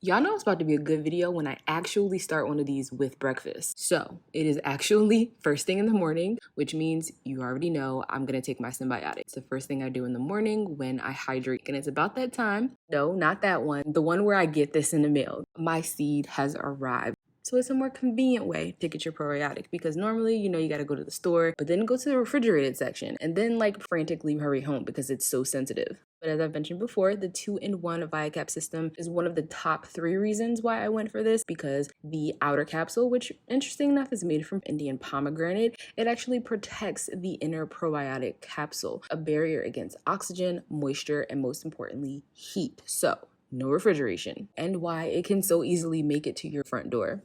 Y'all know it's about to be a good video when I actually start one of these with breakfast. So it is actually first thing in the morning, which means you already know I'm gonna take my Symbiotic. It's the first thing I do in the morning when I hydrate, and it's about that time. No, not that one. The one where I get this in the mail. My seed has arrived. So it's a more convenient way to get your probiotic, because normally, you gotta go to the store, but then go to the refrigerated section and then frantically hurry home because it's so sensitive. But as I've mentioned before, the 2-in-1 ViaCap system is one of the top 3 reasons why I went for this, because the outer capsule, which interesting enough is made from Indian pomegranate, it actually protects the inner probiotic capsule, a barrier against oxygen, moisture, and most importantly, heat. So no refrigeration, and why it can so easily make it to your front door.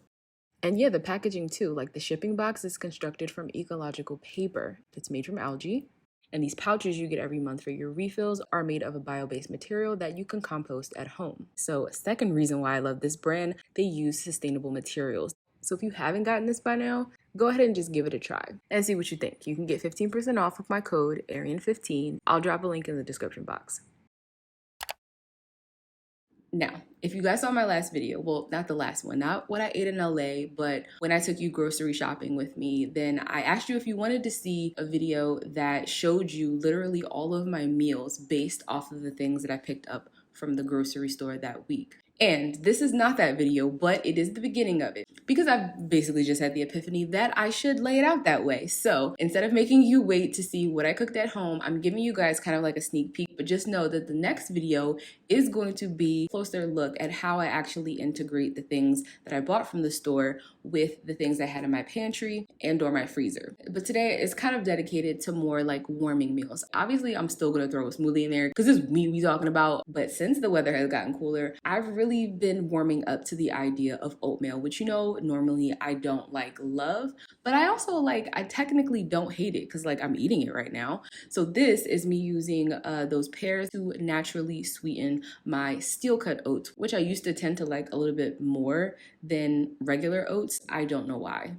And yeah, the packaging too, like the shipping box is constructed from ecological paper that's made from algae. And these pouches you get every month for your refills are made of a bio-based material that you can compost at home. So a second reason why I love this brand, they use sustainable materials. So if you haven't gotten this by now, go ahead and just give it a try and see what you think. You can get 15% off with my code ARIAN15. I'll drop a link in the description box. Now, if you guys saw my last video, well, not the last one, not what I ate in LA, but when I took you grocery shopping with me, then I asked you if you wanted to see a video that showed you literally all of my meals based off of the things that I picked up from the grocery store that week. And this is not that video, but it is the beginning of it, because I've basically just had the epiphany that I should lay it out that way. So instead of making you wait to see what I cooked at home, I'm giving you guys kind of like a sneak peek, but just know that the next video is going to be a closer look at how I actually integrate the things that I bought from the store with the things I had in my pantry and or my freezer. But today is kind of dedicated to more like warming meals. Obviously, I'm still gonna throw a smoothie in there because it's me we talking about, but since the weather has gotten cooler, I've really been warming up to the idea of oatmeal, which normally I don't love, but I also I technically don't hate it because I'm eating it right now. So this is me using those pears to naturally sweeten my steel cut oats, which I used to tend to like a little bit more than regular oats. I don't know why.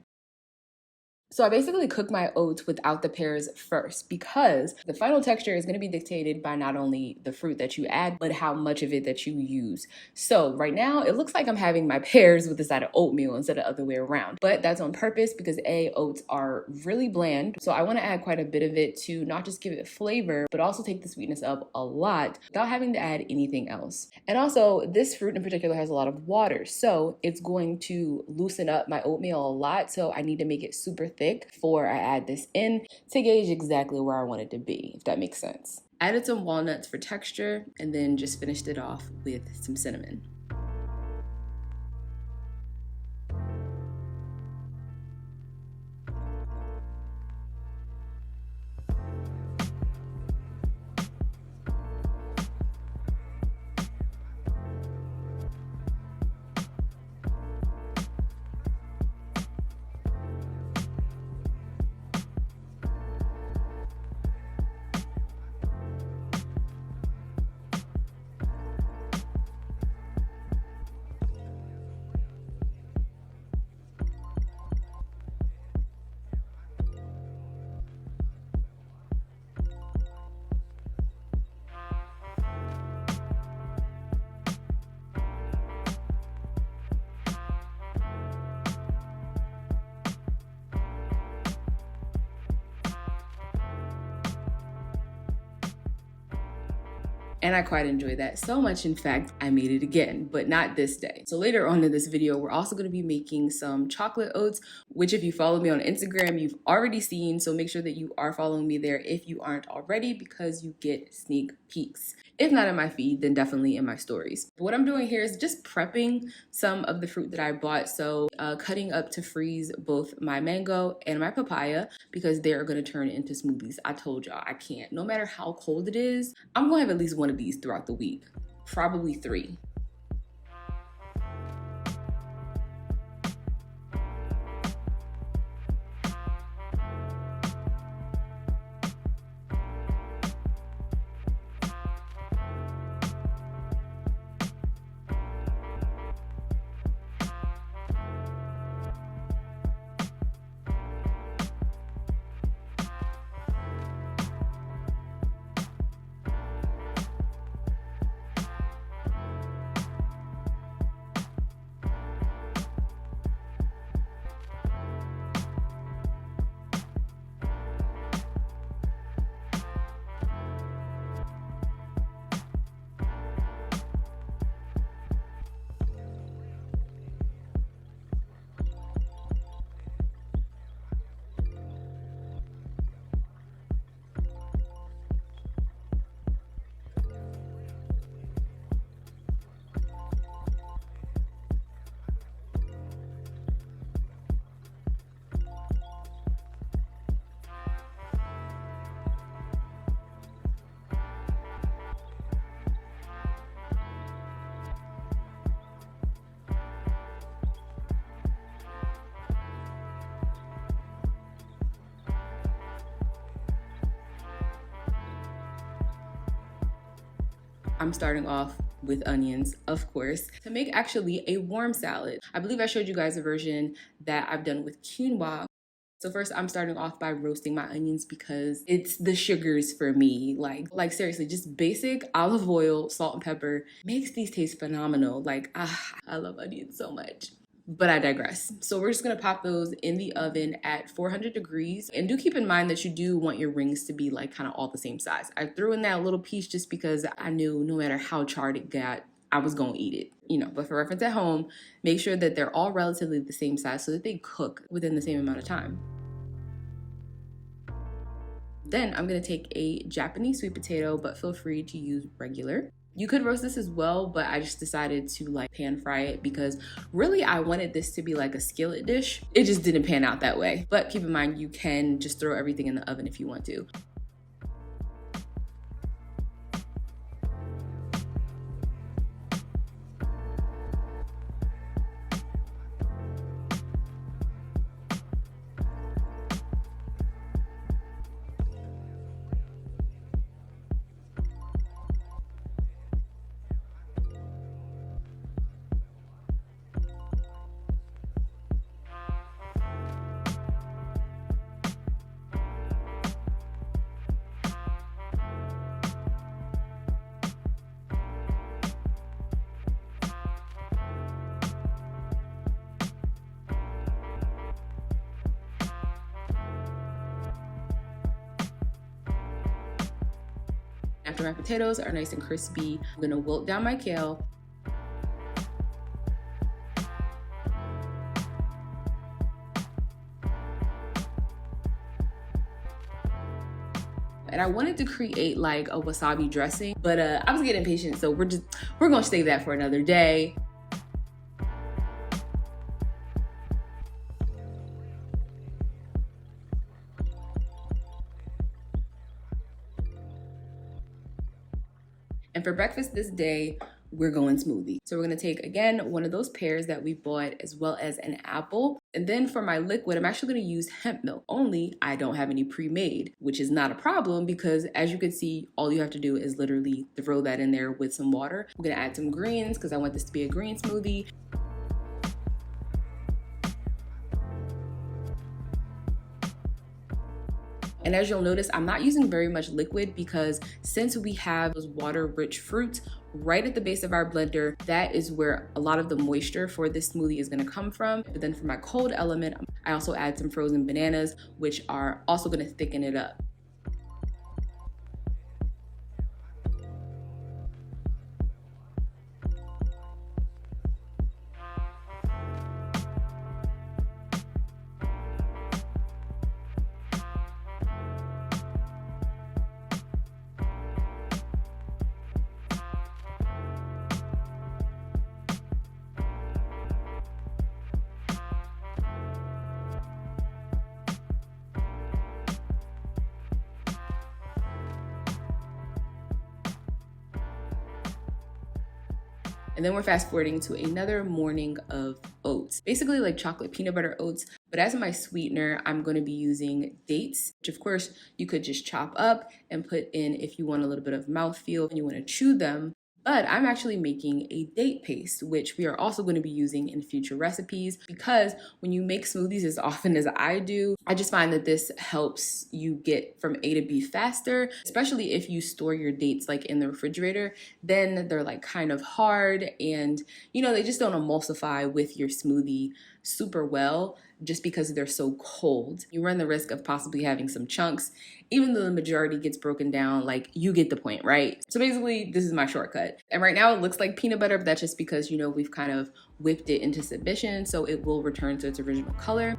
So I basically cook my oats without the pears first, because the final texture is going to be dictated by not only the fruit that you add, but how much of it that you use. So right now it looks like I'm having my pears with the side of oatmeal instead of the other way around, but that's on purpose because oats are really bland. So I want to add quite a bit of it to not just give it flavor, but also take the sweetness up a lot without having to add anything else. And also this fruit in particular has a lot of water, so it's going to loosen up my oatmeal a lot. So I need to make it super thick before I add this in to gauge exactly where I want it to be, if that makes sense. Added some walnuts for texture and then just finished it off with some cinnamon. And I quite enjoy that so much. In fact, I made it again, but not this day. So later on in this video, we're also going to be making some chocolate oats, which if you follow me on Instagram, you've already seen. So make sure that you are following me there if you aren't already, because you get sneak peeks. If not in my feed, then definitely in my stories. But what I'm doing here is just prepping some of the fruit that I bought. So cutting up to freeze both my mango and my papaya, because they're going to turn into smoothies. I told y'all I can't. No matter how cold it is, I'm going to have at least one of these throughout the week, probably 3. I'm starting off with onions, of course, to make actually a warm salad. I believe I showed you guys a version that I've done with quinoa. So first I'm starting off by roasting my onions because it's the sugars for me. Like seriously, just basic olive oil, salt and pepper makes these taste phenomenal. I love onions so much. But I digress. So we're just gonna pop those in the oven at 400 degrees. And do keep in mind that you do want your rings to be like kind of all the same size. I threw in that little piece just because I knew no matter how charred it got, I was gonna eat it, you know. But for reference at home, make sure that they're all relatively the same size so that they cook within the same amount of time. Then I'm gonna take a Japanese sweet potato, but feel free to use regular. You could roast this as well, but I just decided to like pan fry it because really I wanted this to be like a skillet dish. It just didn't pan out that way. But keep in mind, you can just throw everything in the oven if you want to. After my potatoes are nice and crispy, I'm gonna wilt down my kale. And I wanted to create like a wasabi dressing, but I was getting impatient, so we're gonna save that for another day. And for breakfast this day, we're going smoothie. So we're gonna take, again, one of those pears that we bought as well as an apple. And then for my liquid, I'm actually gonna use hemp milk, only I don't have any pre-made, which is not a problem because as you can see, all you have to do is literally throw that in there with some water. I'm gonna add some greens because I want this to be a green smoothie. And as you'll notice, I'm not using very much liquid because since we have those water-rich fruits right at the base of our blender, that is where a lot of the moisture for this smoothie is gonna come from. But then for my cold element, I also add some frozen bananas, which are also gonna thicken it up. And then we're fast forwarding to another morning of oats, basically like chocolate peanut butter oats. But as my sweetener, I'm going to be using dates, which of course you could just chop up and put in if you want a little bit of mouthfeel and you want to chew them. But I'm actually making a date paste, which we are also going to be using in future recipes because when you make smoothies as often as I do, I just find that this helps you get from A to B faster, especially if you store your dates like in the refrigerator. Then they're like kind of hard and you know, they just don't emulsify with your smoothie super well just because they're so cold. You run the risk of possibly having some chunks, even though the majority gets broken down. Like, you get the point, right? So basically, this is my shortcut. And right now it looks like peanut butter, but that's just because, you know, we've kind of whipped it into submission, so it will return to its original color.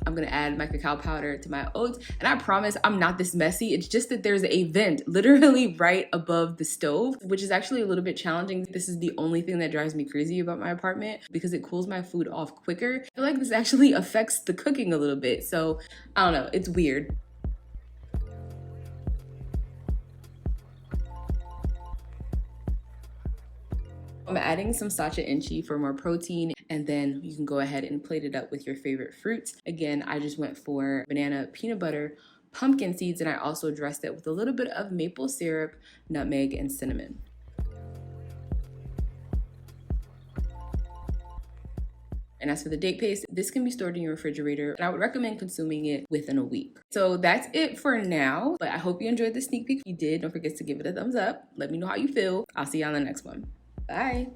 I'm gonna add my cacao powder to my oats. And I promise I'm not this messy. It's just that there's a vent literally right above the stove, which is actually a little bit challenging. This is the only thing that drives me crazy about my apartment because it cools my food off quicker. I feel like this actually affects the cooking a little bit. So I don't know, it's weird. I'm adding some sacha inchi for more protein, and then you can go ahead and plate it up with your favorite fruits. Again, I just went for banana, peanut butter, pumpkin seeds, and I also dressed it with a little bit of maple syrup, nutmeg, and cinnamon. And as for the date paste, this can be stored in your refrigerator, and I would recommend consuming it within a week. So that's it for now, but I hope you enjoyed the sneak peek. If you did, don't forget to give it a thumbs up. Let me know how you feel. I'll see you on the next one. Bye.